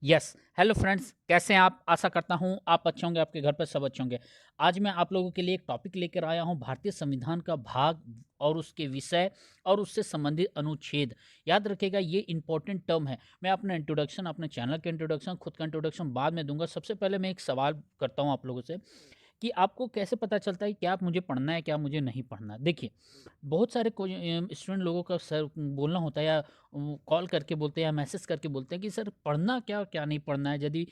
Yes. Hello friends, कैसे हैं आप? आशा करता हूँ आप अच्छे होंगे, आपके घर पर सब अच्छे होंगे। आज मैं आप लोगों के लिए एक टॉपिक लेकर आया हूँ, भारतीय संविधान का भाग और उसके विषय और उससे संबंधित अनुच्छेद। याद रखिएगा, ये इंपॉर्टेंट टर्म है। मैं अपना इंट्रोडक्शन, अपने चैनल का इंट्रोडक्शन, खुद का इंट्रोडक्शन बाद में दूंगा। सबसे पहले मैं एक सवाल करता हूँ आप लोगों से कि आपको कैसे पता चलता है क्या मुझे पढ़ना है, क्या मुझे नहीं पढ़ना। देखिए, बहुत सारे स्टूडेंट लोगों का सर बोलना होता है, या कॉल करके बोलते हैं या मैसेज करके बोलते हैं कि सर पढ़ना क्या, क्या नहीं पढ़ना है यदि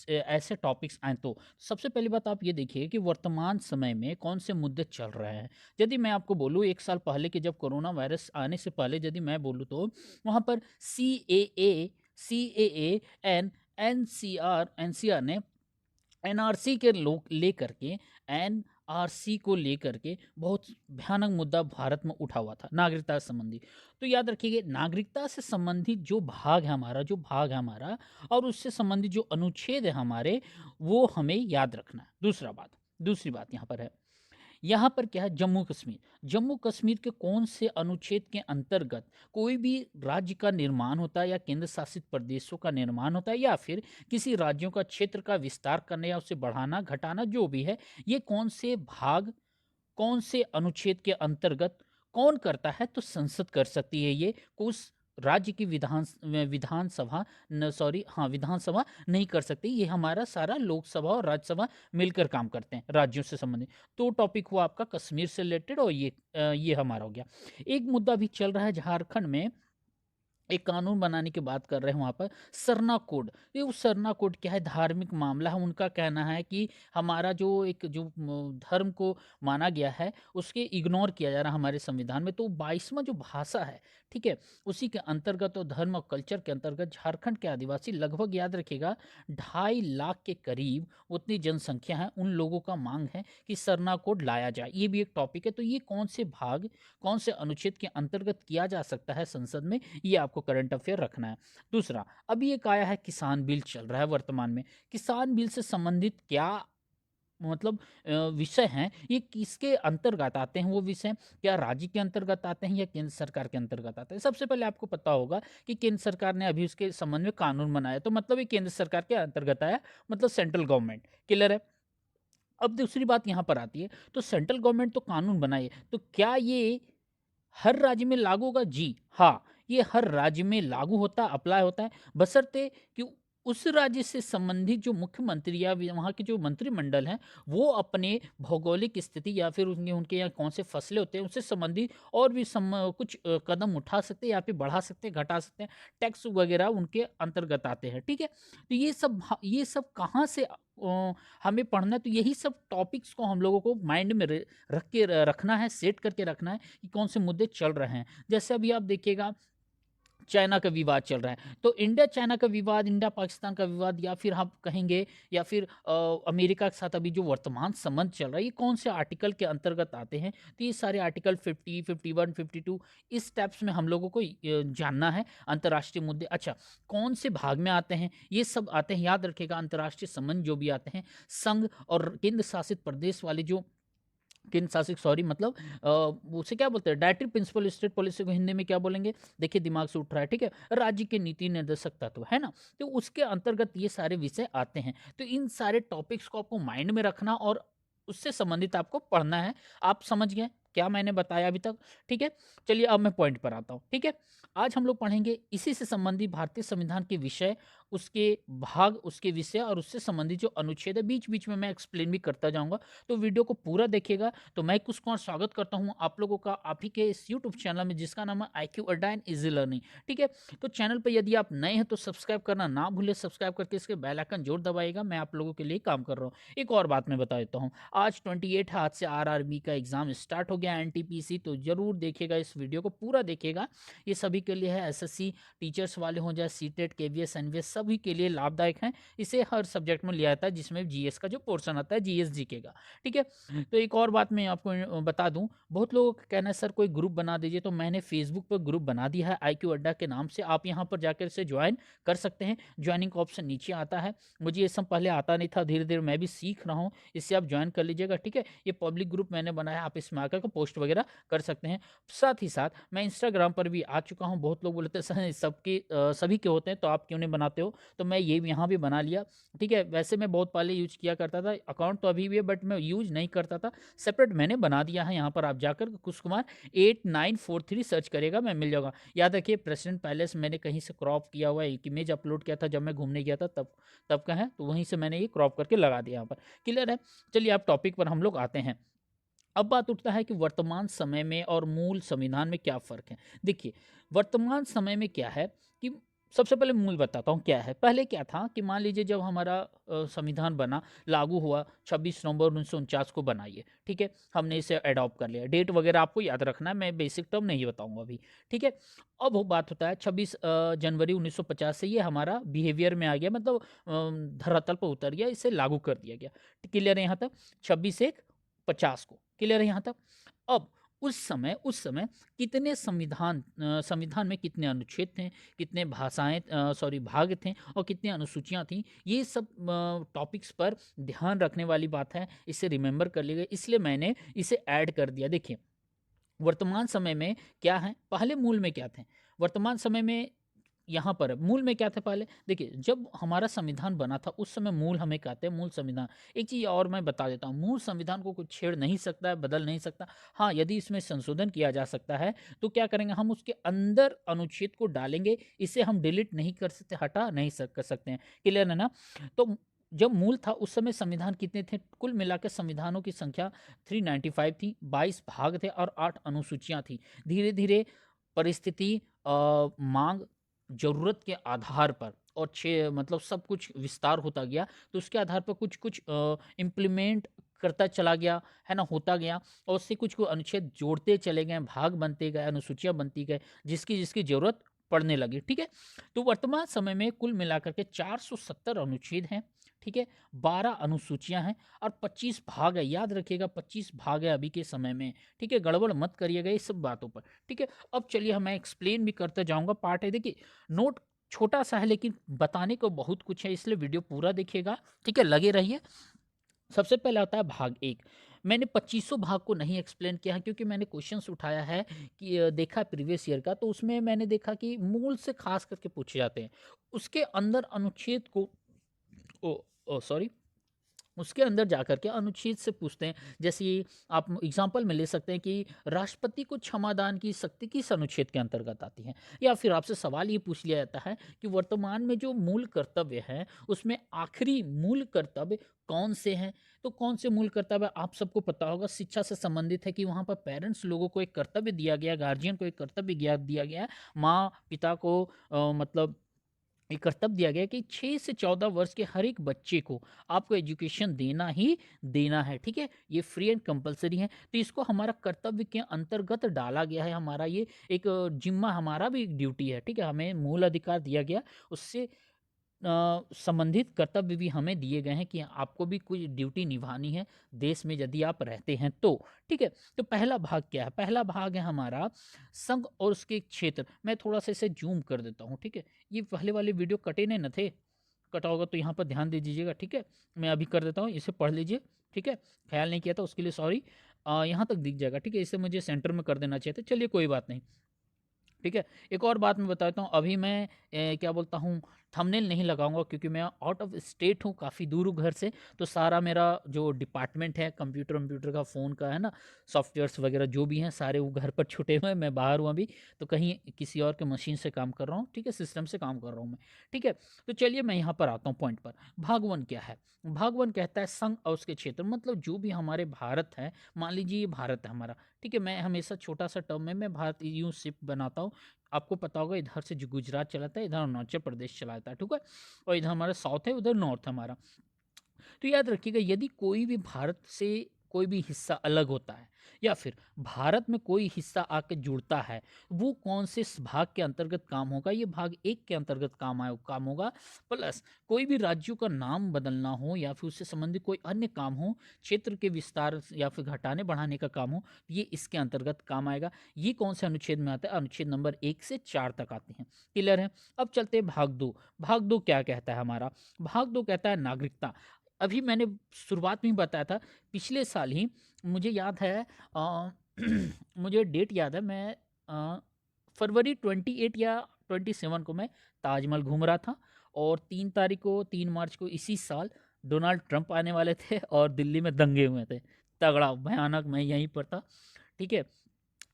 ऐसे टॉपिक्स आएँ तो। सबसे पहली बात आप ये देखिए कि वर्तमान समय में कौन से मुद्दे चल रहे हैं। यदि मैं आपको बोलूँ 1 साल पहले कि जब कोरोना वायरस आने से पहले यदि मैं बोलूँ तो वहाँ पर सीएए एंड एनसीआर ने एनआरसी के लोग लेकर के एनआरसी को लेकर के बहुत भयानक मुद्दा भारत में उठा हुआ था, नागरिकता संबंधी। तो याद रखिएगा, नागरिकता से संबंधित जो भाग है हमारा और उससे संबंधित जो अनुच्छेद है हमारे, वो हमें याद रखना है। दूसरी बात यहाँ पर है, यहाँ पर क्या है, जम्मू कश्मीर। जम्मू कश्मीर के कौन से अनुच्छेद के अंतर्गत कोई भी राज्य का निर्माण होता है या केंद्र शासित प्रदेशों का निर्माण होता है या फिर किसी राज्यों का क्षेत्र का विस्तार करना या उसे बढ़ाना घटाना जो भी है, ये कौन से भाग, कौन से अनुच्छेद के अंतर्गत कौन करता है, तो संसद कर सकती है ये। उस राज्य की विधानसभा विधानसभा नहीं कर सकती। ये हमारा सारा लोकसभा और राज्यसभा मिलकर काम करते हैं राज्यों से संबंधित। तो टॉपिक हुआ आपका कश्मीर से रिलेटेड, और ये हमारा हो गया। एक मुद्दा भी चल रहा है झारखंड में, एक कानून बनाने की बात कर रहे हैं वहाँ पर, सरना कोड। ये वो सरना कोड क्या है, धार्मिक मामला है। उनका कहना है कि हमारा धर्म को माना गया है उसके इग्नोर किया जा रहा है हमारे संविधान में। तो 22वां जो भाषा है, ठीक है, उसी के अंतर्गत और धर्म और कल्चर के अंतर्गत झारखंड के आदिवासी लगभग, याद रखिएगा, 2.5 लाख के करीब उतनी जनसंख्या है। उन लोगों का मांग है कि सरना कोड लाया जाए। ये भी एक टॉपिक है। तो ये कौन से भाग, कौन से अनुच्छेद के अंतर्गत किया जा सकता है संसद में, ये आपको करंट अफेयर रखना है। दूसरा, अभी एक आया है किसान बिल चल रहा है वर्तमान में। किसान बिल से संबंधित क्या मतलब विषय हैं, ये किसके अंतर्गत आते हैं वो विषय, क्या राज्य के अंतर्गत आते हैं या केंद्र सरकार के अंतर्गत आते हैं। सबसे पहले आपको पता होगा कि केंद्र सरकार ने अभी उसके संबंध में कानून बनाया, तो मतलब ये केंद्र सरकार के अंतर्गत आया, मतलब सेंट्रल गवर्नमेंट। क्लियर है? अब दूसरी बात यहाँ पर आती है, तो सेंट्रल गवर्नमेंट तो कानून बनाए, तो क्या ये हर राज्य में लागू होगा? जी हाँ, ये हर राज्य में लागू होता है, अप्लाई होता है, बशर्ते कि उस राज्य से संबंधित जो मुख्यमंत्री या वहाँ के जो मंत्रिमंडल हैं, वो अपने भौगोलिक स्थिति या फिर उनके उनके यहाँ कौन से फसलें होते हैं उससे संबंधित और भी कुछ कदम उठा सकते हैं या फिर बढ़ा सकते हैं, घटा सकते हैं। टैक्स वगैरह उनके अंतर्गत आते हैं। ठीक है, तो ये सब कहाँ से हमें पढ़ना है, तो यही सब टॉपिक्स को हम लोगों को माइंड में रखना है, सेट करके रखना है कि कौन से मुद्दे चल रहे हैं। जैसे अभी आप देखिएगा, चाइना का विवाद चल रहा है, तो इंडिया चाइना का विवाद, इंडिया पाकिस्तान का विवाद, या फिर आप कहेंगे, या फिर अमेरिका के साथ अभी जो वर्तमान संबंध चल रहा है, ये कौन से आर्टिकल के अंतर्गत आते हैं। तो ये सारे आर्टिकल 50, 51, 52 इस टाइप्स में हम लोगों को जानना है। अंतर्राष्ट्रीय मुद्दे, अच्छा, कौन से भाग में आते हैं, ये सब आते हैं। याद रखिएगा, अंतर्राष्ट्रीय संबंध जो भी आते हैं, संघ और केंद्र शासित प्रदेश वाले जो केंद्र शासित, सॉरी, मतलब उसे क्या बोलते हैं, डायरेक्टिव प्रिंसिपल स्टेट पॉलिसी को हिंदी में क्या बोलेंगे, देखिए दिमाग से उठ रहा है, ठीक है, राज्य के नीति निर्देशक तत्व है ना, तो उसके अंतर्गत ये सारे विषय आते हैं। तो इन सारे टॉपिक्स को आपको माइंड में रखना और उससे संबंधित आपको पढ़ना है। आप समझ गए क्या मैंने बताया अभी तक? ठीक है, चलिए अब मैं पॉइंट पर आता हूँ। ठीक है, आज हम लोग पढ़ेंगे इसी से संबंधित भारतीय संविधान के विषय, उसके भाग, उसके विषय और उससे संबंधित जो अनुच्छेद है। बीच बीच में मैं एक्सप्लेन भी करता जाऊंगा, तो वीडियो को पूरा देखिएगा। तो मैं कुछ कुमार स्वागत करता हूं आप लोगों का आप ही के इस यूट्यूब चैनल में, जिसका नाम है IQ अड्डा एंड इजी लर्निंग। ठीक है, तो चैनल पर यदि आप नए हैं तो सब्सक्राइब करना ना भूले, सब्सक्राइब करके इसके बेल आइकन जोर दबाइएगा। मैं आप लोगों के लिए काम कर रहा हूँ। एक और बात मैं बता देता हूँ, आज 28 है, आज से RRB का एग्जाम स्टार्ट हो गया, NTPC, तो जरूर देखिएगा, इस वीडियो को पूरा देखिएगा। ये सभी के लिए है, SSC टीचर्स वाले हो जाए, सीटेट, KVS, NVS, सभी के लिए लाभदायक है। इसे हर सब्जेक्ट में लिया जाता है, जिसमें GS का जो पोर्शन आता है, GS GK का। ठीक है, तो एक और बात मैं आपको बता दूं, बहुत लोगों का कहना है सर कोई ग्रुप बना दीजिए, तो मैंने फेसबुक पर ग्रुप बना दिया है IQ अड्डा के नाम से। आप यहां पर जाकर इसे ज्वाइन कर सकते हैं। ज्वाइनिंग का ऑप्शन नीचे आता है। मुझे ये सब पहले आता नहीं था, धीरे धीरे मैं भी सीख रहा हूँ, इससे आप ज्वाइन कर लीजिएगा। ठीक है, ये पब्लिक ग्रुप मैंने बनाया, आप इसमें आकर तो पोस्ट वगैरह कर सकते हैं। साथ ही साथ मैं इंस्टाग्राम पर भी आ चुका हूँ। बहुत लोग बोलते हैं सर सबके सभी के होते हैं तो आप क्यों नहीं बनाते हो, तो मैं ये यहाँ भी बना लिया। ठीक है, वैसे मैं बहुत पहले यूज किया करता था, अकाउंट तो अभी भी है बट मैं यूज नहीं करता था, सेपरेट मैंने बना दिया है। यहाँ पर आप जाकर कुश कुमार 8943 सर्च करेगा, मैं मिल जाऊँगा। याद रखिए प्रेसिडेंट पैलेस मैंने कहीं से क्रॉप किया हुआ एक इमेज अपलोड किया था जब मैं घूमने गया था, तब का है, तो वहीं से मैंने ये क्रॉप करके लगा दिया यहाँ पर। क्लियर है। चलिए आप टॉपिक पर हम लोग आते हैं। अब बात उठता है कि वर्तमान समय में और मूल संविधान में क्या फ़र्क है। देखिए, वर्तमान समय में क्या है कि सबसे पहले मूल बताता हूँ क्या है। पहले क्या था कि मान लीजिए जब हमारा संविधान बना, लागू हुआ 26 नवंबर 1949 को बनाइए, ठीक है, हमने इसे अडॉप्ट कर लिया। डेट वगैरह आपको याद रखना है, मैं बेसिक टर्म नहीं बताऊंगा अभी, ठीक है। अब वो बात होता है 26 जनवरी 1950 से ये हमारा बिहेवियर में आ गया, मतलब धरातल पर उतर गया, इसे लागू कर दिया गया। क्लियर है यहाँ तक? 26/1/50 को। क्लियर है यहाँ तक? अब उस समय कितने संविधान में कितने अनुच्छेद थे, कितने भाग थे और कितनी अनुसूचियां थी, ये सब टॉपिक्स पर ध्यान रखने वाली बात है, इसे रिमेंबर कर लीजिए, इसलिए मैंने इसे ऐड कर दिया। देखिए, वर्तमान समय में क्या है, पहले मूल में क्या थे, वर्तमान समय में यहाँ पर मूल में क्या था पहले। देखिए, जब हमारा संविधान बना था उस समय मूल हमें कहते हैं, मूल संविधान। एक चीज़ और मैं बता देता हूँ, मूल संविधान को कुछ छेड़ नहीं सकता है, बदल नहीं सकता। हाँ, यदि इसमें संशोधन किया जा सकता है तो क्या करेंगे, हम उसके अंदर अनुच्छेद को डालेंगे, इसे हम डिलीट नहीं कर सकते, हटा नहीं कर सकते हैं। क्लियर है ना? तो जब मूल था उस समय संविधान कितने थे, कुल मिलाकर संविधानों की संख्या 395 थी, 22 भाग थे और 8 अनुसूचियां थी। धीरे धीरे परिस्थिति, मांग, ज़रूरत के आधार पर और मतलब सब कुछ विस्तार होता गया, तो उसके आधार पर कुछ कुछ इम्प्लीमेंट करता चला गया, है ना, होता गया, और उससे कुछ कुछ अनुच्छेद जोड़ते चले गए, भाग बनते गए, अनुसूचियाँ बनती गए, जिसकी जिसकी ज़रूरत पड़ने लगी। ठीक है, तो वर्तमान समय में कुल मिलाकर के 470 अनुच्छेद हैं, ठीक है, 12 अनुसूचियां हैं और 25 भाग है। याद रखिएगा 25 भाग है अभी के समय में, ठीक है, गड़बड़ मत करिएगा इस सब बातों पर, ठीक है। अब चलिए मैं एक्सप्लेन भी करते जाऊंगा, पार्ट है, देखिए नोट छोटा सा है लेकिन बताने को बहुत कुछ है, इसलिए वीडियो पूरा देखिएगा, ठीक है, लगे रहिए। सबसे पहले आता है भाग 1। मैंने 2500 भाग को नहीं एक्सप्लेन किया है क्योंकि मैंने क्वेश्चंस उठाया है कि देखा प्रीवियस ईयर का, तो उसमें मैंने देखा कि मूल से खास करके पूछे जाते हैं, उसके अंदर अनुच्छेद को ओ ओ सॉरी उसके अंदर जाकर के अनुच्छेद से पूछते हैं। जैसे आप एग्जांपल में ले सकते हैं कि राष्ट्रपति को क्षमादान की शक्ति किस अनुच्छेद के अंतर्गत आती है, या फिर आपसे सवाल ये पूछ लिया जाता है कि वर्तमान में जो मूल कर्तव्य है उसमें आखिरी मूल कर्तव्य कौन से हैं। तो कौन से मूल कर्तव्य आप सबको पता होगा, शिक्षा से संबंधित है कि वहाँ पर पेरेंट्स लोगों को एक कर्तव्य दिया गया, गार्जियन को एक कर्तव्य दिया गया है, माँ पिता को मतलब एक कर्तव्य दिया गया कि 6 से 14 वर्ष के हर एक बच्चे को आपको एजुकेशन देना ही देना है, ठीक है, ये फ्री एंड कंपलसरी है। तो इसको हमारा कर्तव्य के अंतर्गत डाला गया है, हमारा ये एक जिम्मा, हमारा भी एक ड्यूटी है, ठीक है, हमें मूल अधिकार दिया गया, उससे संबंधित कर्तव्य भी हमें दिए गए हैं कि आपको भी कुछ ड्यूटी निभानी है देश में यदि आप रहते हैं तो, ठीक है। तो पहला भाग क्या है, पहला भाग है हमारा संघ और उसके क्षेत्र। मैं थोड़ा सा इसे जूम कर देता हूँ, ठीक है, ये पहले वाले वीडियो कटे नहीं न थे, कटा होगा तो यहाँ पर ध्यान दे दीजिएगा, ठीक है, मैं अभी कर देता हूँ, इसे पढ़ लीजिए, ठीक है, ख्याल नहीं किया था उसके लिए सॉरी। यहाँ तक दिख जाएगा, ठीक है, इसे मुझे सेंटर में कर देना चाहिए था, चलिए कोई बात नहीं, ठीक है। एक और बात मैं बताता हूँ, अभी मैं क्या बोलता हूँ, थंबनेल नहीं लगाऊंगा क्योंकि मैं आउट ऑफ स्टेट हूँ, काफ़ी दूर हूँ घर से, तो सारा मेरा जो डिपार्टमेंट है कंप्यूटर का, फ़ोन का, है ना, सॉफ्टवेयर्स वगैरह जो भी हैं सारे वो घर पर छुटे हुए हैं, मैं बाहर हूँ अभी, तो कहीं किसी और के मशीन से काम कर रहा हूँ, ठीक है, सिस्टम से काम कर रहा हूँ मैं, ठीक है। तो चलिए मैं यहाँ पर आता हूँ पॉइंट पर। भाग 1 क्या है, भाग 1 कहता है संघ और उसके क्षेत्र, मतलब जो भी हमारे भारत है, मान लीजिए ये भारत है हमारा, ठीक है, मैं हमेशा छोटा सा टर्म में मैं भारत यूँ शिप बनाता हूँ, आपको पता होगा इधर से जो गुजरात चलाता है, इधर अरुणाचल प्रदेश चलाता है, ठीक है, और इधर हमारा साउथ है, उधर नॉर्थ है हमारा। तो याद रखिएगा यदि कोई भी भारत से कोई भी हिस्सा अलग होता है या फिर भारत में कोई हिस्सा आके जुड़ता है, वो कौन से भाग के अंतर्गत काम होगा, ये भाग 1 के अंतर्गत काम होगा। प्लस कोई भी राज्यों का नाम बदलना हो या फिर उससे संबंधित कोई अन्य काम हो, क्षेत्र के विस्तार या फिर घटाने बढ़ाने का काम हो, ये इसके अंतर्गत काम आएगा। ये कौन से अनुच्छेद में आता है, अनुच्छेद नंबर 1 से 4 तक आते हैं। क्लियर है। अब चलते हैं भाग 2। भाग 2 क्या कहता है हमारा, भाग 2 कहता है नागरिकता। अभी मैंने शुरुआत में ही बताया था, पिछले साल ही मुझे याद है मुझे डेट याद है, मैं फरवरी 28 या 27 को मैं ताजमहल घूम रहा था, और 3 तारीख को, 3 मार्च को इसी साल डोनाल्ड ट्रंप आने वाले थे और दिल्ली में दंगे हुए थे, तगड़ा भयानक। मैं यहीं पर था, ठीक है।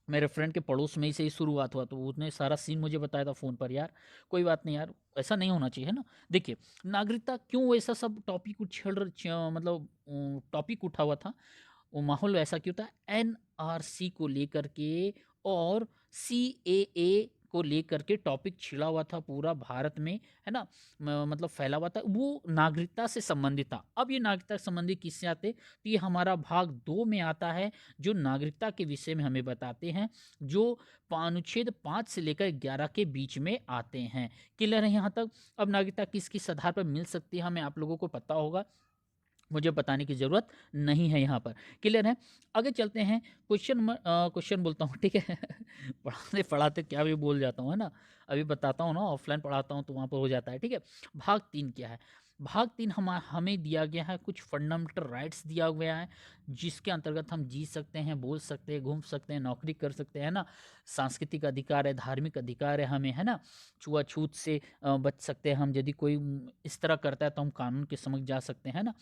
मेरे फ्रेंड के पड़ोस में ही से ही शुरुआत हुआ, तो उसने सारा सीन मुझे बताया था फ़ोन पर। यार कोई बात नहीं यार, ऐसा नहीं होना चाहिए, है ना। देखिए, नागरिकता क्यों ऐसा सब टॉपिक मतलब टॉपिक उठा हुआ था, वो माहौल वैसा क्यों था, एनआरसी को लेकर के और सीएए को लेकर के टॉपिक छिड़ा हुआ था पूरा भारत में, है ना। मतलब फैला हुआ था, वो नागरिकता से संबंधित था। अब ये नागरिकता से संबंधित किससे आते, तो ये हमारा भाग 2 में आता है, जो नागरिकता के विषय में हमें बताते हैं, जो अनुच्छेद 5 से लेकर 11 के बीच में आते हैं। क्लियर है यहाँ तक। अब नागरिकता किस किस आधार पर मिल सकती है, हमें आप लोगों को पता होगा, मुझे बताने की ज़रूरत नहीं है यहाँ पर। क्लियर है। आगे चलते हैं। क्वेश्चन बोलता हूँ, ठीक है। पढ़ाते पढ़ाते क्या भी बोल जाता हूँ, है ना। अभी बताता हूँ ना, ऑफलाइन पढ़ाता हूँ तो वहाँ पर हो जाता है, ठीक है। भाग 3 क्या है। भाग 3 हमें दिया गया है, कुछ फंडामेंटल राइट्स दिया गया है, जिसके अंतर्गत हम जी सकते हैं, बोल सकते हैं, घूम सकते हैं, नौकरी कर सकते हैं, ना। सांस्कृतिक अधिकार है, धार्मिक अधिकार है हमें, है ना। छुआछूत से बच सकते हैं हम, यदि कोई इस तरह करता है तो हम कानून के समक्ष जा सकते हैं, ना।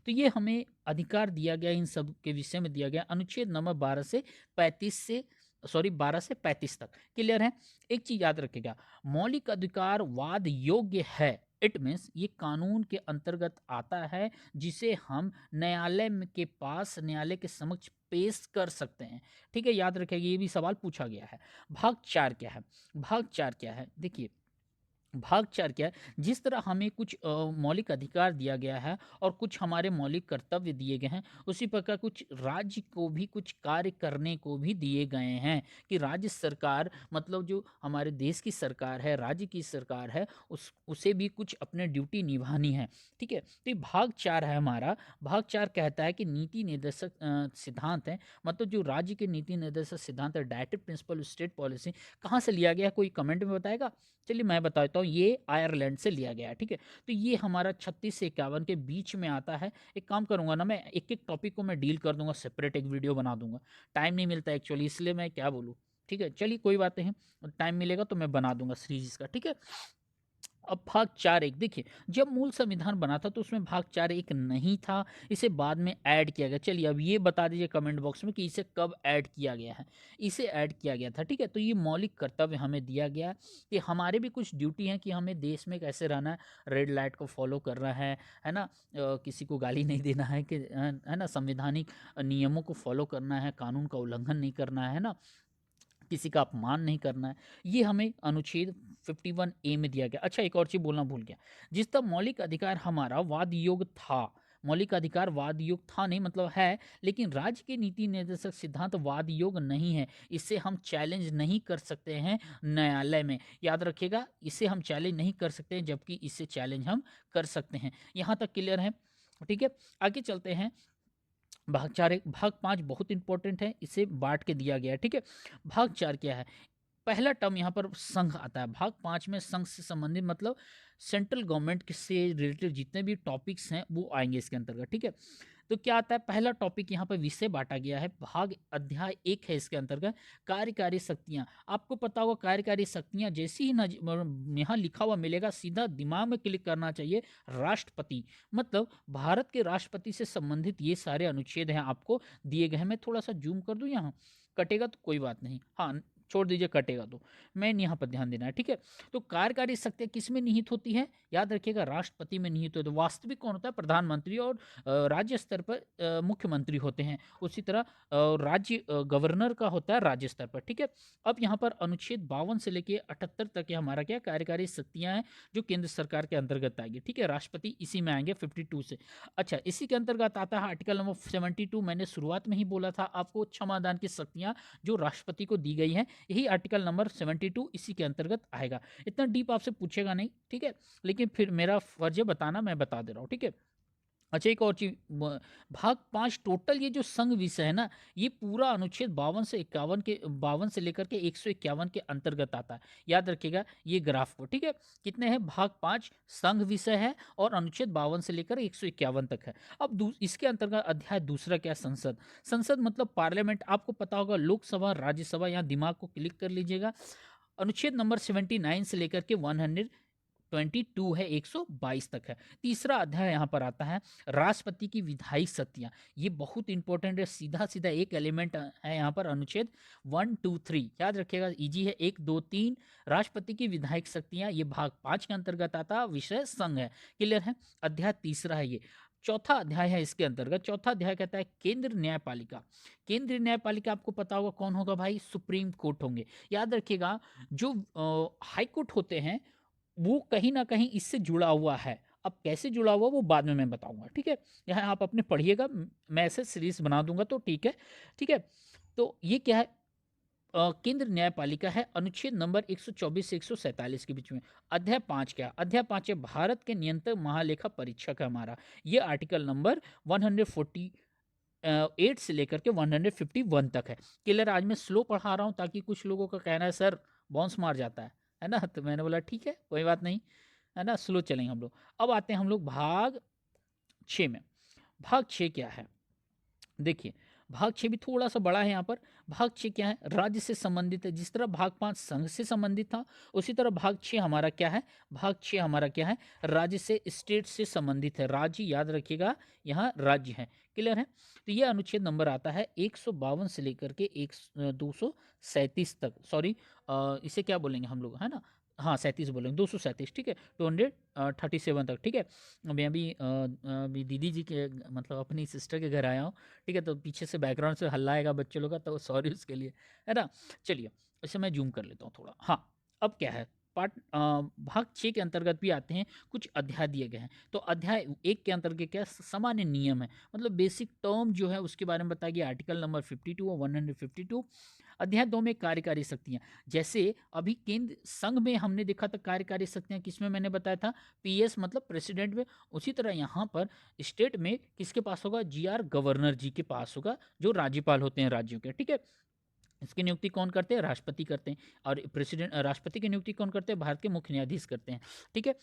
तो ये हमें अधिकार दिया गया, इन सब के विषय में दिया गया अनुच्छेद नंबर 12 से 35 तक। क्लियर है। एक चीज याद रखिएगा, मौलिक अधिकार वाद योग्य है, इट मीन्स ये कानून के अंतर्गत आता है, जिसे हम के पास, न्यायालय के समक्ष पेश कर सकते हैं, ठीक है। याद रखिएगा, ये भी सवाल पूछा गया है। भाग 4 क्या है। भाग 4 क्या है, देखिए, भाग 4 क्या है, जिस तरह हमें कुछ मौलिक अधिकार दिया गया है और कुछ हमारे मौलिक कर्तव्य दिए गए हैं, उसी प्रकार कुछ राज्य को भी कुछ कार्य करने को भी दिए गए हैं, कि राज्य सरकार, मतलब जो हमारे देश की सरकार है, राज्य की सरकार है, उसे भी कुछ अपने ड्यूटी निभानी है, ठीक है। तो ये भाग 4 है हमारा। भाग 4 कहता है कि नीति निर्देशक सिद्धांत है, मतलब जो राज्य के नीति निर्देशक सिद्धांत है, डायरेक्टिव प्रिंसिपल स्टेट पॉलिसी, कहाँ से लिया गया, कोई कमेंट में बताएगा। चलिए मैं बता देता हूँ, ये आयरलैंड से लिया गया है, ठीक है। तो ये हमारा 36 से 51 के बीच में आता है। एक काम करूंगा ना, मैं एक एक टॉपिक को मैं डील कर दूंगा, सेपरेट एक वीडियो बना दूंगा। टाइम नहीं मिलता एक्चुअली, इसलिए मैं क्या बोलूँ, ठीक है। चलिए कोई बात नहीं, टाइम मिलेगा तो मैं बना दूंगा सीरीज का, ठीक है। अब भाग 4.1 देखिए, जब मूल संविधान बना था तो उसमें भाग 4.1 नहीं था, इसे बाद में ऐड किया गया। चलिए अब ये बता दीजिए कमेंट बॉक्स में कि इसे कब ऐड किया गया है। इसे ऐड किया गया था, ठीक है। तो ये मौलिक कर्तव्य हमें दिया गया कि हमारे भी कुछ ड्यूटी है, कि हमें देश में कैसे रहना है, रेड लाइट को फॉलो करना है ना। किसी को गाली नहीं देना है, कि है ना, संवैधानिक नियमों को फॉलो करना है, कानून का उल्लंघन नहीं करना है ना, किसी का अपमान नहीं करना है। ये हमें अनुच्छेद 51A में दिया गया। अच्छा, एक और चीज़ बोलना भूल गया, जिस तक मौलिक अधिकार हमारा वाद योग था, मौलिक अधिकार वाद योग था नहीं, मतलब है, लेकिन राज्य के नीति निर्देशक सिद्धांत वाद योग नहीं है, इसे हम चैलेंज नहीं कर सकते हैं न्यायालय में। याद रखिएगा, इसे हम चैलेंज नहीं कर सकते हैं, जबकि इसे चैलेंज हम कर सकते हैं। यहाँ तक क्लियर है, ठीक है। आगे चलते हैं। भाग 4 एक, भाग 5 बहुत इंपॉर्टेंट है, इसे बांट के दिया गया है, ठीक है। भाग 4 क्या है, पहला टर्म यहाँ पर संघ आता है। भाग 5 में संघ से संबंधित, मतलब सेंट्रल गवर्नमेंट से रिलेटेड जितने भी टॉपिक्स हैं वो आएंगे इसके अंतर्गत, ठीक है। तो क्या आता है, पहला टॉपिक यहाँ पर विषय बांटा गया है, भाग अध्याय 1 है इसके अंतर्गत, कार्यकारी शक्तियाँ। आपको पता होगा कार्यकारी शक्तियाँ जैसी ही यहाँ लिखा हुआ मिलेगा, सीधा दिमाग में क्लिक करना चाहिए, राष्ट्रपति। मतलब भारत के राष्ट्रपति से संबंधित ये सारे अनुच्छेद हैं, आपको दिए गए हैं। मैं थोड़ा सा जूम कर दूं, यहाँ कटेगा तो कोई बात नहीं, हाँ छोड़ दीजिए, कटेगा तो मैन यहाँ पर ध्यान देना है, ठीक है। तो कार्यकारी शक्तियाँ किस में निहित होती है, याद रखिएगा, राष्ट्रपति में निहित होती है। वास्तविक कौन होता है, प्रधानमंत्री, और राज्य स्तर पर मुख्यमंत्री होते हैं। उसी तरह राज्य गवर्नर का होता है राज्य स्तर पर, ठीक है। अब यहाँ पर अनुच्छेद 52 से लेकर 78 तक हमारा क्या कार्यकारी शक्तियाँ हैं, जो केंद्र सरकार के अंतर्गत आएगी, ठीक है। राष्ट्रपति इसी में आएंगे 52 से। अच्छा, इसी के अंतर्गत आता है आर्टिकल नंबर 72, मैंने शुरुआत में ही बोला था आपको, क्षमादान की शक्तियाँ जो राष्ट्रपति को दी गई हैं, यही आर्टिकल नंबर 72 इसी के अंतर्गत आएगा। इतना डीप आपसे पूछेगा नहीं, ठीक है, लेकिन फिर मेरा फर्ज है बताना, मैं बता दे रहा हूँ, ठीक है। अच्छा, एक और चीज़ भाग 5 टोटल ये जो संघ विषय है ना, ये पूरा अनुच्छेद 52 से लेकर के 151 के अंतर्गत आता है। याद रखिएगा ये ग्राफ को, ठीक है? कितने हैं? भाग 5 संघ विषय है और अनुच्छेद 52 से लेकर 151 तक है। अब इसके अंतर्गत अध्याय दूसरा क्या है? संसद। संसद मतलब पार्लियामेंट, आपको पता होगा लोकसभा, राज्यसभा, यहाँ दिमाग को क्लिक कर लीजिएगा। अनुच्छेद नंबर 79 से लेकर के 122 है, 122 तक है। तीसरा अध्याय यहाँ पर आता है राष्ट्रपति की विधायिक शक्तियाँ। ये बहुत इंपॉर्टेंट है, सीधा सीधा एक एलिमेंट है यहाँ पर, अनुच्छेद 123 याद रखिएगा, इजी है। 1, 2, 3 राष्ट्रपति की विधायिक शक्तियाँ, ये भाग 5 के अंतर्गत आता है, विषय संघ है। क्लियर है? अध्याय तीसरा है ये। चौथा अध्याय है इसके अंतर्गत। चौथा अध्याय कहता है केंद्र न्यायपालिका। केंद्रीय न्यायपालिका आपको पता होगा कौन होगा भाई? सुप्रीम कोर्ट होंगे। याद रखिएगा जो हाई कोर्ट होते हैं वो कहीं ना कहीं इससे जुड़ा हुआ है। अब कैसे जुड़ा हुआ वो बाद में मैं बताऊंगा, ठीक है? यहाँ आप अपने पढ़िएगा, मैं ऐसे सीरीज बना दूंगा तो ठीक है। ठीक है, तो ये क्या है? केंद्र न्यायपालिका है, अनुच्छेद नंबर 124 से 147 के बीच में। अध्याय 5 क्या? अध्याय 5 है भारत के नियंत्रक महालेखा परीक्षक है हमारा। ये आर्टिकल नंबर 148 से लेकर के 151 तक है। क्लियर? आज मैं स्लो पढ़ा रहा हूँ ताकि कुछ लोगों का कहना है सर बाउंस मार जाता है ना? तो मैंने बोला ठीक है कोई बात नहीं, है ना, स्लो चलेंगे हम लोग। अब आते हैं हम लोग भाग 6 में। भाग 6 क्या है? देखिए, भाग 6 भी थोड़ा सा बड़ा है यहाँ पर। भाग 6 क्या है? राज्य से संबंधित है। जिस तरह भाग 5 संघ से संबंधित था, उसी तरह भाग 6 हमारा क्या है? भाग 6 हमारा क्या है? राज्य से, स्टेट से संबंधित है। राज्य याद रखिएगा, यहाँ राज्य है। क्लियर है? तो ये अनुच्छेद नंबर आता है 152 से लेकर के 237 तक। सॉरी, इसे क्या बोलेंगे हम लोग, है ना? हाँ 37 बोलेंगे, 237, ठीक है, 237 तक, ठीक है। मैं अभी दीदी जी के मतलब अपनी सिस्टर के घर आया हूँ, ठीक है, तो पीछे से बैकग्राउंड से हल्ला आएगा बच्चे लोग का, तो सॉरी उसके लिए, है ना? चलिए, इसे मैं जूम कर लेता हूँ थोड़ा। हाँ, अब क्या है? भाग 6 के अंतर्गत भी आते हैं, कुछ अध्याय दिए गए हैं। तो अध्याय 1 के अंतर्गत क्या? सामान्य नियम है, मतलब बेसिक टर्म जो है उसके बारे में बताया गया, आर्टिकल नंबर 52 और 152। अध्याय 2 में कार्यकारी शक्तियाँ, जैसे अभी केंद्र संघ में हमने देखा था कार्यकारी शक्तियाँ किसमें, मैंने बताया था पीएस मतलब प्रेसिडेंट में। उसी तरह यहाँ पर स्टेट में किसके पास होगा? जीआर गवर्नर जी के पास होगा, जो राज्यपाल होते हैं राज्यों के, ठीक है। इसकी नियुक्ति कौन करते हैं? राष्ट्रपति करते हैं। और प्रेसिडेंट, राष्ट्रपति की नियुक्ति कौन करते हैं? भारत के मुख्य न्यायाधीश करते हैं, ठीक है।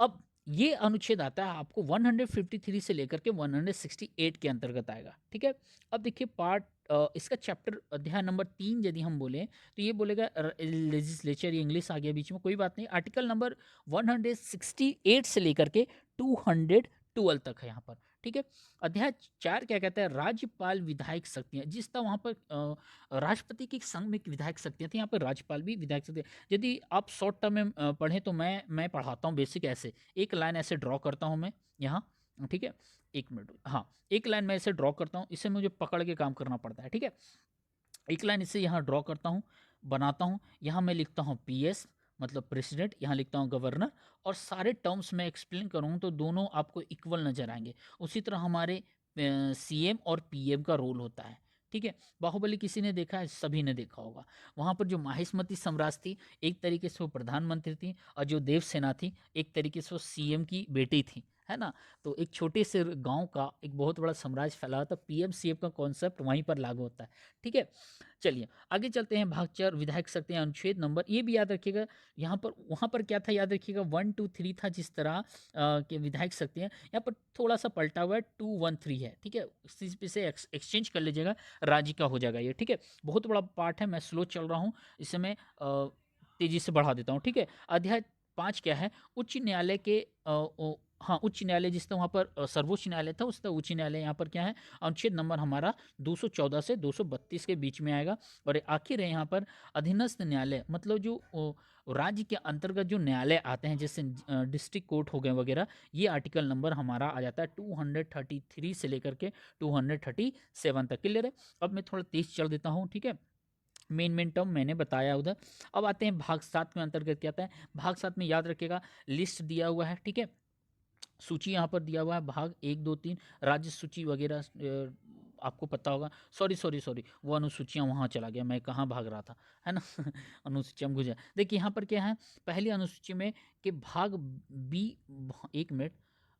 अब ये अनुच्छेद आता है आपको 153 से लेकर के 168 के अंतर्गत आएगा, ठीक है। अब देखिए पार्ट इसका चैप्टर अध्याय नंबर 3 यदि हम बोले तो ये बोलेगा लेजिस्लेचर, ये इंग्लिश आ गया बीच में, कोई बात नहीं। आर्टिकल नंबर 168 से लेकर के 212 तक है यहाँ पर, ठीक है। अध्याय 4 क्या कहता है? राज्यपाल विधायक शक्तियाँ। जिस तरह वहाँ पर राष्ट्रपति की संघ में विधायक शक्तियाँ थी, यहाँ पर राज्यपाल भी विधायक शक्तियाँ। यदि आप शॉर्ट टर्म में पढ़ें तो मैं पढ़ाता हूँ बेसिक ऐसे, एक लाइन ऐसे ड्रॉ करता हूँ मैं यहाँ, ठीक है। एक मिनट, हाँ, एक लाइन में ऐसे ड्रॉ करता हूँ, इसे मुझे पकड़ के काम करना पड़ता है, ठीक है। एक लाइन इसे यहाँ ड्रॉ करता हूँ, बनाता हूँ, यहाँ मैं लिखता हूँ पीएस मतलब प्रेसिडेंट, यहाँ लिखता हूँ गवर्नर, और सारे टर्म्स में एक्सप्लेन करूँ तो दोनों आपको इक्वल नज़र आएंगे। उसी तरह हमारे सीएम और पीएम का रोल होता है, ठीक है। बाहुबली किसी ने देखा है? सभी ने देखा होगा। वहाँ पर जो माहिष्मती सम्राट थी, एक तरीके से वो प्रधानमंत्री थी, और जो देवसेना थी, एक तरीके से वो सीएम की बेटी थी, है ना। तो एक छोटे से गांव का एक बहुत बड़ा साम्राज्य फैला हुआ था, पीएम सीएम का कॉन्सेप्ट वहीं पर लागू होता है, ठीक है। चलिए आगे चलते हैं। भाग 4 विधायक शक्तियाँ, अनुच्छेद नंबर, ये भी याद रखिएगा। यहाँ पर वहाँ पर क्या था याद रखिएगा, 1, 2, 3 था जिस तरह के विधायक शक्तियाँ, यहाँ पर थोड़ा सा पलटा हुआ है, 2, 1, 3 है, ठीक है। इस चीज़ पे से एक्सचेंज कर लीजिएगा, राज्य का हो जाएगा ये, ठीक है। बहुत बड़ा पार्ट है, मैं स्लो चल रहा हूँ, इसे मैं तेज़ी से बढ़ा देता हूँ, ठीक है। अध्याय 5 क्या है? उच्च न्यायालय के हाँ, उच्च न्यायालय जिस तरह वहाँ पर सर्वोच्च न्यायालय था, उस तरह उच्च न्यायालय यहाँ पर क्या है? अनुच्छेद नंबर हमारा 214 से 232 के बीच में आएगा। और आखिर है यहाँ पर अधीनस्थ न्यायालय, मतलब जो राज्य के अंतर्गत जो न्यायालय आते हैं, जैसे डिस्ट्रिक्ट कोर्ट हो गए वगैरह, ये आर्टिकल नंबर हमारा आ जाता है 233 से लेकर के 237 तक। क्लियर है? अब मैं थोड़ा तेज चल देता हूँ, ठीक है। मेन टर्म मैंने बताया उधर। अब आते हैं भाग 7 में, अंतर्गत क्या आता है? भाग 7 में याद रखिएगा लिस्ट दिया हुआ है, ठीक है, सूची यहाँ पर दिया हुआ है, भाग 1, 2, 3 राज्य सूची वगैरह आपको पता होगा। सॉरी सॉरी सॉरी, वो अनुसूचियाँ वहाँ चला गया, मैं कहाँ भाग रहा था, है ना। अनुसूचियाँ में गुजरा। देखिए यहाँ पर क्या है, पहली अनुसूची में कि भाग बी, एक मिनट,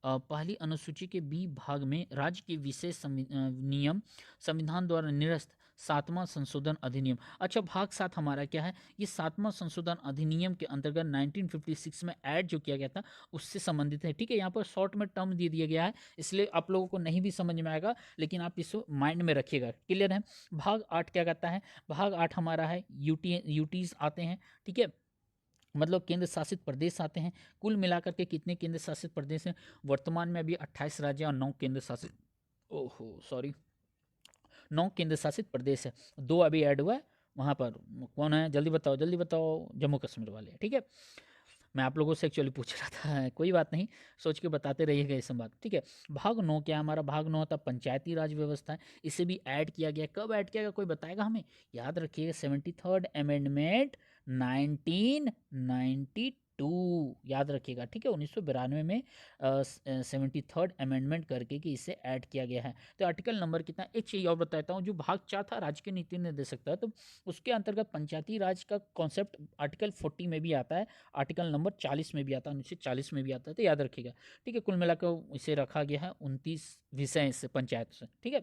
पहली अनुसूची के बी भाग में राज्य के विशेष नियम संविधान द्वारा निरस्त 7वां संशोधन अधिनियम। अच्छा, भाग 7 हमारा क्या है, ये 7वां संशोधन अधिनियम के अंतर्गत 1956 में ऐड जो किया गया था उससे संबंधित है। ठीक है, यहाँ पर शॉर्ट में टर्म दे दिया गया है, इसलिए आप लोगों को नहीं भी समझ में आएगा, लेकिन आप इसको माइंड में रखिएगा। क्लियर है। भाग 8 क्या कहता है, भाग 8 हमारा है यूटीज आते हैं। ठीक है, मतलब केंद्र शासित प्रदेश आते हैं। कुल मिलाकर के कितने केंद्र शासित प्रदेश हैं वर्तमान में? अभी 28 राज्य और 9 केंद्र शासित, ओहो सॉरी, 9 केंद्र शासित प्रदेश है। 2 अभी ऐड हुआ है। वहाँ पर कौन है, जल्दी बताओ जल्दी बताओ, जम्मू कश्मीर वाले। ठीक है, मैं आप लोगों से एक्चुअली पूछ रहा था, कोई बात नहीं, सोच के बताते रहिएगा ये सब बात। ठीक है, भाग 9 क्या है हमारा, भाग 9 होता पंचायती राज व्यवस्था है। इसे भी ऐड किया गया। कब ऐड किया गया कोई बताएगा हमें? याद रखिएगा 73rd अमेंडमेंट 1992, याद रखिएगा। ठीक है, 1992 में 73rd अमेंडमेंट करके कि इसे ऐड किया गया है। तो आर्टिकल नंबर कितना, एक चीज़ और बताता हूँ, जो भाग 4 था राज्य के नीति निर्देशक था, तो उसके अंतर्गत पंचायती राज का कॉन्सेप्ट आर्टिकल 40 में भी आता है, आर्टिकल नंबर 40 में भी आता है, 1940 में भी आता है, तो याद रखिएगा। ठीक है, कुल मिलाकर इसे रखा गया है 29 विषय से पंचायत से। ठीक है,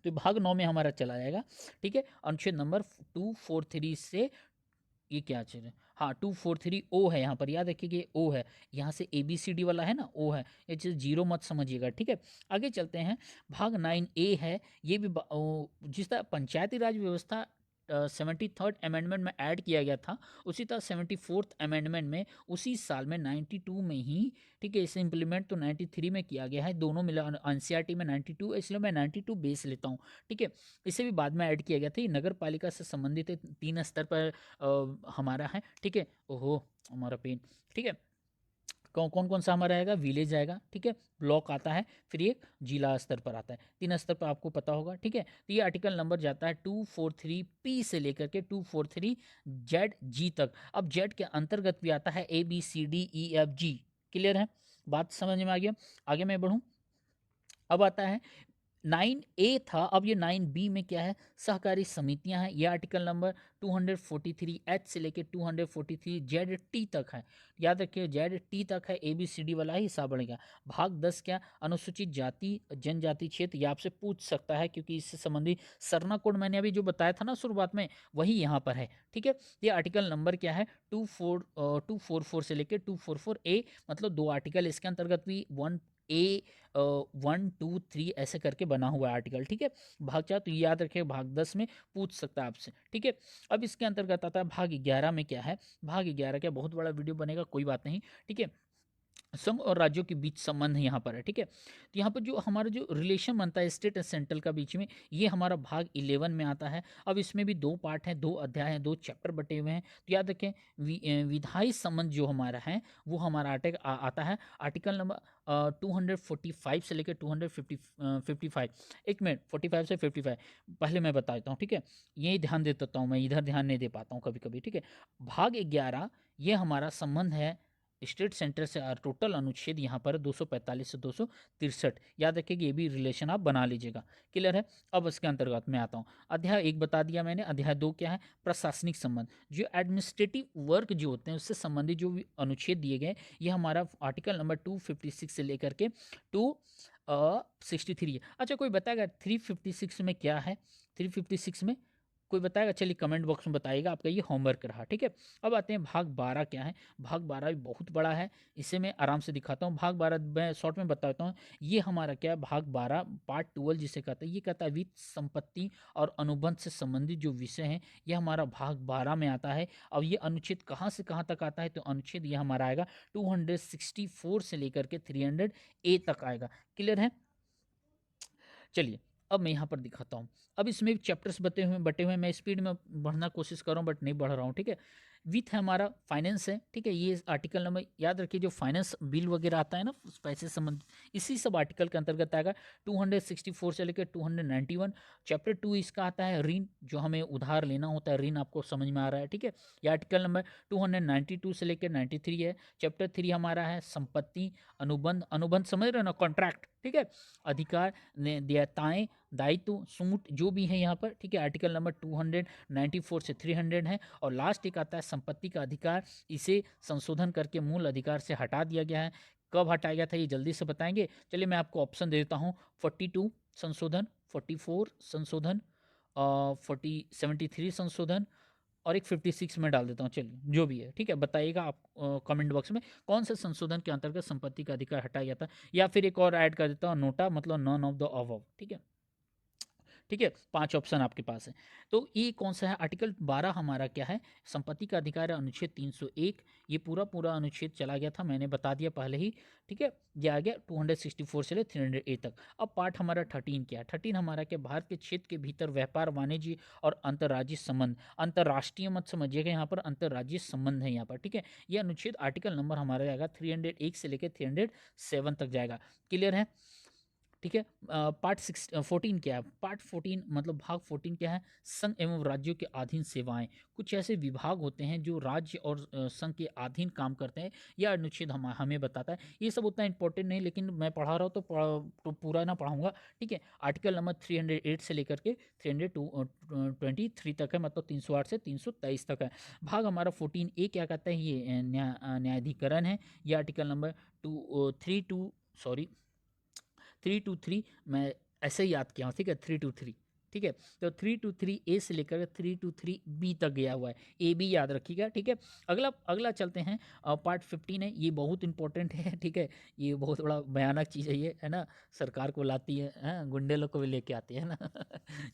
तो भाग 9 में हमारा चला जाएगा। ठीक है, अनुच्छेद नंबर 243 से ये क्या चीज़, हाँ 243 ओ है यहाँ पर, याद रखिए ओ है, यहाँ से ABCD वाला है ना, ओ है, ये चीज़ जीरो मत समझिएगा। ठीक है, आगे चलते हैं। भाग 9A है, ये भी जिस तरह पंचायती राज व्यवस्था 73rd अमेंडमेंट में ऐड किया गया था, उसी तरह 74th अमेंडमेंट में उसी साल में 92 में ही, ठीक है, इसे इम्प्लीमेंट तो 93 में किया गया है, दोनों मिला NCERT में 92, इसलिए मैं 92 बेस लेता हूँ। ठीक है, इसे भी बाद में ऐड किया गया था। ये नगर पालिका से संबंधित है, 3 स्तर पर हमारा है। ठीक है, ओहो हमारा पेन। ठीक है, कौन कौन सा हमारा आएगा, विलेज आएगा। ठीक है, ब्लॉक आता है, फिर एक जिला स्तर पर आता है, 3 स्तर पर आपको पता होगा। ठीक है, तो ये आर्टिकल नंबर जाता है 243P से लेकर के 243ZG तक। अब जेड के अंतर्गत भी आता है ABCDEFG। क्लियर है, बात समझ में आ गया। आगे मैं बढ़ूँ, अब आता है 9A था, अब ये 9B में क्या है, सहकारी समितियां हैं। ये आर्टिकल नंबर 243H से लेके 243ZT तक है, याद रखिए ZT तक है, ABCD वाला ही हिसाब बढ़ेगा। भाग 10 क्या, अनुसूचित जाति जनजाति क्षेत्र, ये आपसे पूछ सकता है क्योंकि इससे संबंधित सरना कोड मैंने अभी जो बताया था ना शुरुआत में, वही यहाँ पर है। ठीक है, ये आर्टिकल नंबर क्या है, 244 से लेके 244A, मतलब 2 आर्टिकल इसके अंतर्गत भी 1 2 3 ऐसे करके बना हुआ है आर्टिकल। ठीक है, भाग 4 तो याद रखिए, भाग 10 में पूछ सकता है आपसे। ठीक है, अब इसके अंतर्गत आता है भाग 11 में क्या है, भाग 11 क्या, बहुत बड़ा वीडियो बनेगा, कोई बात नहीं। ठीक है, संघ और राज्यों के बीच संबंध यहाँ पर है। ठीक है, तो यहाँ पर जो हमारा जो रिलेशन बनता है स्टेट एंड सेंट्रल का बीच में, ये हमारा भाग 11 में आता है। अब इसमें भी 2 पार्ट हैं, 2 अध्याय हैं, 2 चैप्टर बटे हुए हैं। तो याद रखें, विधायी संबंध जो हमारा है वो हमारा आता है आर्टिकल नंबर 245 से लेकर 255। एक मिनट, 45 से 55 पहले मैं बता देता हूँ। ठीक है, यही ध्यान दे देता हूँ, मैं इधर ध्यान नहीं दे पाता हूँ कभी कभी। ठीक है, भाग 11 ये हमारा संबंध है स्टेट सेंटर से। टोटल अनुच्छेद यहाँ पर 245 से 263, याद रखिए कि ये भी रिलेशन आप बना लीजिएगा। क्लियर है, अब इसके अंतर्गत मैं आता हूँ। अध्याय 1 बता दिया मैंने, अध्याय 2 क्या है, प्रशासनिक संबंध, जो एडमिनिस्ट्रेटिव वर्क जो होते हैं उससे संबंधित जो भी अनुच्छेद दिए गए, ये हमारा आर्टिकल नंबर 256 से लेकर के 263 है। अच्छा, कोई बताएगा 356 में क्या है, 356 में कोई बताएगा? चलिए कमेंट बॉक्स में बताइएगा, आपका ये होमवर्क रहा। ठीक है, अब आते हैं भाग 12 क्या है। भाग 12 भी बहुत बड़ा है, इसे मैं आराम से दिखाता हूँ। भाग 12 मैं शॉर्ट में बताता हूँ। ये हमारा क्या है, भाग 12 पार्ट 12 जिसे कहता है, ये कहता है वित्त संपत्ति और अनुबंध से संबंधित जो विषय हैं, ये हमारा भाग 12 में आता है। अब ये अनुच्छेद कहाँ से कहाँ तक आता है, तो अनुच्छेद ये हमारा आएगा 264 से लेकर के 300A तक आएगा। क्लियर है, चलिए अब मैं यहाँ पर दिखाता हूँ। अब इसमें चैप्टर्स बटे हुए मैं स्पीड में बढ़ना कोशिश कर रहा हूँ बट नहीं बढ़ रहा हूँ। ठीक है, विथ है हमारा, फाइनेंस है। ठीक है, ये आर्टिकल नंबर याद रखिए, जो फाइनेंस बिल वगैरह आता है ना पैसे संबंधित, इसी सब आर्टिकल के अंतर्गत आएगा। 264 से लेकर 291। चैप्टर 2 इसका आता है ऋण, जो हमें उधार लेना होता है, ऋण आपको समझ में आ रहा है। ठीक है, ये आर्टिकल नंबर 292 से लेकर 93 है। चैप्टर 3 हमारा है संपत्ति अनुबंध, अनुबंध समझ रहे हो ना, कॉन्ट्रैक्ट। ठीक है, अधिकार देयताएं दायित्व सूट जो भी है यहाँ पर। ठीक है, आर्टिकल नंबर 294 से 300 है। और लास्ट एक आता है संपत्ति का अधिकार, इसे संशोधन करके मूल अधिकार से हटा दिया गया है। कब हटाया गया था ये जल्दी से बताएंगे। चलिए मैं आपको ऑप्शन दे देता हूँ। 42 संशोधन, 44 संशोधन, 73 संशोधन और एक 56 में डाल देता हूँ। चलिए जो भी है ठीक है, बताइएगा आप कमेंट बॉक्स में कौन से संशोधन के अंतर्गत संपत्ति का अधिकार हटाया गया था। या फिर एक और ऐड कर देता हूँ, नोटा मतलब नॉन ऑफ द अबव। ठीक है, ठीक है, 5 ऑप्शन आपके पास है। तो ये कौन सा है, आर्टिकल 12 हमारा क्या है, संपत्ति का अधिकार है, अनुच्छेद 301। ये पूरा पूरा अनुच्छेद चला गया था, मैंने बता दिया पहले ही। ठीक है, ये आ गया 264 से ले 300A तक। अब पार्ट हमारा 13 क्या है, 13 हमारा क्या, भारत के क्षेत्र के भीतर व्यापार वाणिज्य और अंतर्राज्यीय संबंध, अंतर्राष्ट्रीय मत समझिएगा, यहाँ पर अंतर्राज्यीय संबंध है यहाँ पर। ठीक है, ये अनुच्छेद आर्टिकल नंबर हमारा जाएगा 301 से लेकर 307 तक जाएगा। क्लियर है, ठीक है। पार्ट 14 क्या है, पार्ट 14 मतलब भाग 14 क्या है, संघ एवं राज्यों के अधीन सेवाएं। कुछ ऐसे विभाग होते हैं जो राज्य और संघ के अधीन काम करते हैं, यह अनुच्छेद हमें बताता है। ये सब उतना इंपॉर्टेंट नहीं, लेकिन मैं पढ़ा रहा हूँ तो पूरा ना पढ़ाऊंगा। ठीक है, आर्टिकल नंबर 308 से लेकर के 323 तक है, मतलब 308 से 323 तक है। भाग हमारा 14A क्या कहता है, ये न्यायाधिकरण है। ये आर्टिकल नंबर 323 मैं ऐसे ही याद किया हूँ। ठीक है, 323। ठीक है, तो 323A से लेकर 323B तक गया हुआ है, ए बी याद रखिएगा। ठीक है, अगला अगला चलते हैं। पार्ट 15 है, ये बहुत इंपॉर्टेंट है। ठीक है, ये बहुत बड़ा भयानक चीज़ है ये, है ना, सरकार को लाती है, गुंडे लोग को भी लेके आती है ना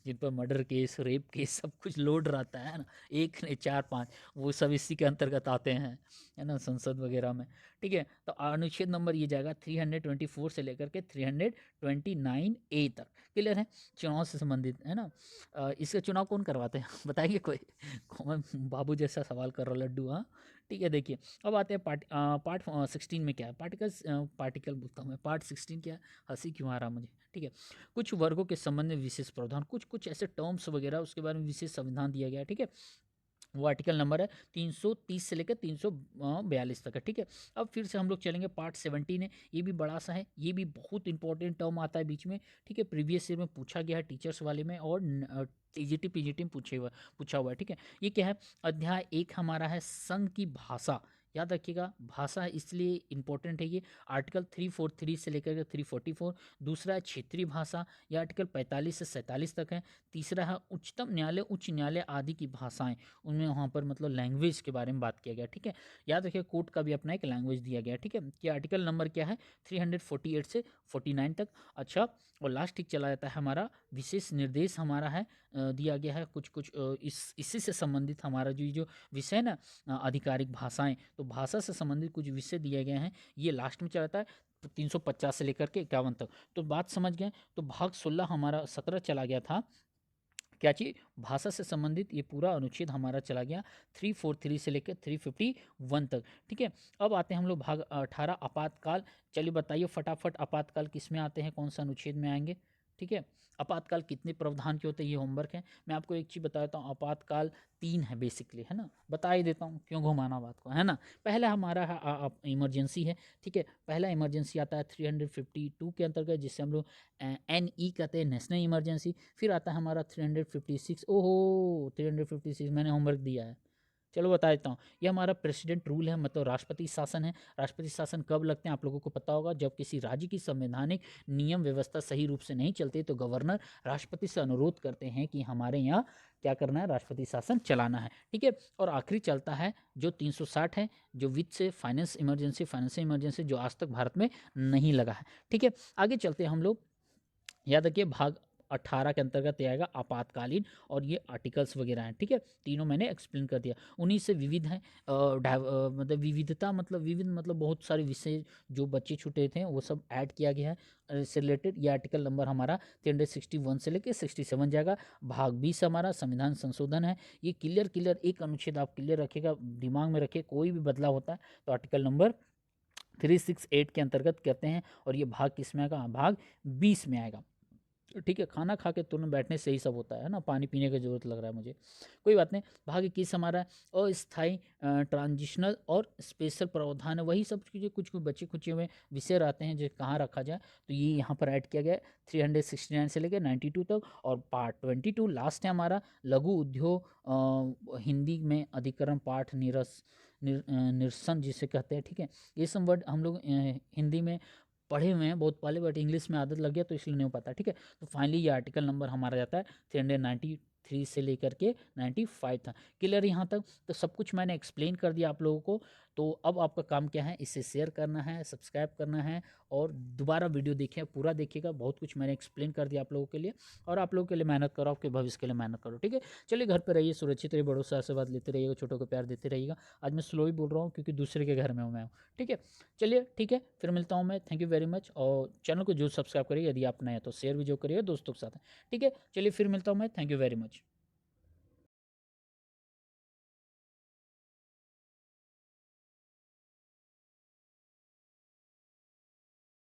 जिन पर मर्डर केस, रेप केस सब कुछ लोड रहता है ना, एक नहीं 4-5, वो सब इसी के अंतर्गत आते हैं, है ना, संसद वगैरह में। ठीक है, तो अनुच्छेद नंबर ये जाएगा 324 से लेकर के 329A तक। क्लियर है, चुनाव से संबंधित है ना। इसका चुनाव कौन करवाते हैं बताइए कोई मैं बाबू जैसा सवाल कर रहा लड्डू। हाँ, ठीक है, देखिए अब आते हैं पार्ट 16 में क्या है, पार्टिकल बोलता हूँ मैं, पार्ट 16 क्या है, हंसी क्यों आ रहा मुझे। ठीक है, कुछ वर्गों के संबंध में विशेष प्रावधान, कुछ कुछ ऐसे टर्म्स वगैरह उसके बारे में विशेष संविधान दिया गया है। ठीक है, वो आर्टिकल नंबर है 330 से लेकर 342 तक है। ठीक है, अब फिर से हम लोग चलेंगे, पार्ट 17 है, ये भी बड़ा सा है, ये भी बहुत इंपॉर्टेंट टर्म आता है बीच में। ठीक है, प्रीवियस ईयर में पूछा गया है टीचर्स वाले में, और टीजीटी पीजीटी में पूछा हुआ है। ठीक है, ये क्या है, अध्याय 1 हमारा है संघ की भाषा। याद रखिएगा, भाषा इसलिए इंपॉर्टेंट है ये, आर्टिकल 343 से लेकर 344। दूसरा है क्षेत्रीय भाषा, यह आर्टिकल 45 से 47 तक है। तीसरा है उच्चतम न्यायालय, उच्च न्यायालय आदि की भाषाएं, उनमें वहाँ पर मतलब लैंग्वेज के बारे में बात किया गया। ठीक है, याद रखिए कोर्ट का भी अपना एक लैंग्वेज दिया गया। ठीक है, कि आर्टिकल नंबर क्या है, 348 से 49 तक। अच्छा, और लास्ट ठीक चला जाता है हमारा विशेष निर्देश हमारा है, दिया गया है कुछ कुछ इसी से संबंधित हमारा जो विषय ना, आधिकारिक भाषाएं, तो भाषा से संबंधित कुछ विषय दिए गए हैं, ये लास्ट में चलाता है 350 से लेकर के 51 तक। तो बात समझ गए, तो भाग 16 हमारा 17 चला गया था, क्या चीज, भाषा से संबंधित ये पूरा अनुच्छेद हमारा चला गया 343 से लेकर 351 तक। ठीक है, अब आते हैं हम लोग भाग 18 आपातकाल। चलिए बताइए फटाफट, आपातकाल किस में आते हैं, कौन सा अनुच्छेद में आएंगे। ठीक है, आपातकाल कितने प्रावधान के होते हैं, ये होमवर्क है। मैं आपको एक चीज़ बता देता हूँ, आपातकाल 3 है बेसिकली, है ना, बता ही देता हूँ, क्यों घुमाना बात को, है ना। पहला हमारा है इमरजेंसी है। ठीक है, पहला इमरजेंसी आता है 352 के अंतर्गत, जिससे हम लोग NE कहते हैं, नेशनल इमरजेंसी। फिर आता है हमारा 356, ओहो 356 मैंने होमवर्क दिया है, चलो बता देता हूँ। ये हमारा प्रेसिडेंट रूल है, मतलब राष्ट्रपति शासन है। राष्ट्रपति शासन कब लगते हैं आप लोगों को पता होगा, जब किसी राज्य की संवैधानिक नियम व्यवस्था सही रूप से नहीं चलती, तो गवर्नर राष्ट्रपति से अनुरोध करते हैं कि हमारे यहाँ क्या करना है, राष्ट्रपति शासन चलाना है। ठीक है, और आखिरी चलता है जो 360 है, जो वित्त से फाइनेंशियल इमरजेंसी, जो आज तक भारत में नहीं लगा है। ठीक है, आगे चलते हैं हम लोग। याद रखिए भाग 18 के अंतर्गत आएगा आपातकालीन, और ये आर्टिकल्स वगैरह हैं। ठीक है, तीनों मैंने एक्सप्लेन कर दिया, उन्हीं से विविध हैं, मतलब विविधता, मतलब विविध मतलब बहुत सारे विषय जो बच्चे छूटे थे वो सब ऐड किया गया है इससे रिलेटेड। ये आर्टिकल नंबर हमारा 361 से लेकर 67 जाएगा। भाग 20 हमारा संविधान संशोधन है। ये क्लियर एक अनुच्छेद आप क्लियर रखिएगा, दिमाग में रखिए, कोई भी बदलाव होता है तो आर्टिकल नंबर 368 के अंतर्गत कहते हैं, और ये भाग किस में आएगा, भाग 20 में आएगा। ठीक है, खाना खा के तुरंत बैठने से ही सब होता है ना, पानी पीने की जरूरत लग रहा है मुझे, कोई बात नहीं। भाग 21 हमारा अस्थाई, ट्रांजिशनल और स्पेशल प्रावधान है, वही सब चीज़ें कुछ कुछ बचे खुचे हुए विषय रहते हैं जो कहाँ रखा जाए, तो ये यहाँ पर ऐड किया गया है 369 से लेकर 92 तक। और पार्ट 22 लास्ट है हमारा, लघु उद्योग, हिंदी में अधिकरण पाठ निरसन जिसे कहते हैं, ठीक है। ये सब वर्ड हम लोग हिंदी में पढ़े हुए हैं बहुत पहले, बट इंग्लिश में आदत लग गया तो इसलिए नहीं पता, ठीक है। तो फाइनली ये आर्टिकल नंबर हमारा जाता है 393 से लेकर के 95 था। क्लियर यहाँ तक? तो सब कुछ मैंने एक्सप्लेन कर दिया आप लोगों को। तो अब आपका काम क्या है, इसे शेयर करना है, सब्सक्राइब करना है और दोबारा वीडियो देखें, पूरा देखिएगा। बहुत कुछ मैंने एक्सप्लेन कर दिया आप लोगों के लिए, और आप लोगों के लिए मेहनत करो, आपके भविष्य के लिए मेहनत करो, ठीक है। चलिए घर पर रहिए, सुरक्षित रहिए, बड़ों से आशीर्वाद लेते रहिएगा, छोटों को प्यार देते रहिएगा। आज मैं स्लो ही बोल रहा हूँ क्योंकि दूसरे के घर में हूँ मैं, ठीक है। चलिए ठीक है, फिर मिलता हूँ मैं। Thank you very much. और चैनल को जो सब्सक्राइब करिए, यदि आप नए हैं तो शेयर भी जो करिए दोस्तों के साथ, ठीक है। चलिए फिर मिलता हूँ मैं। Thank you very much.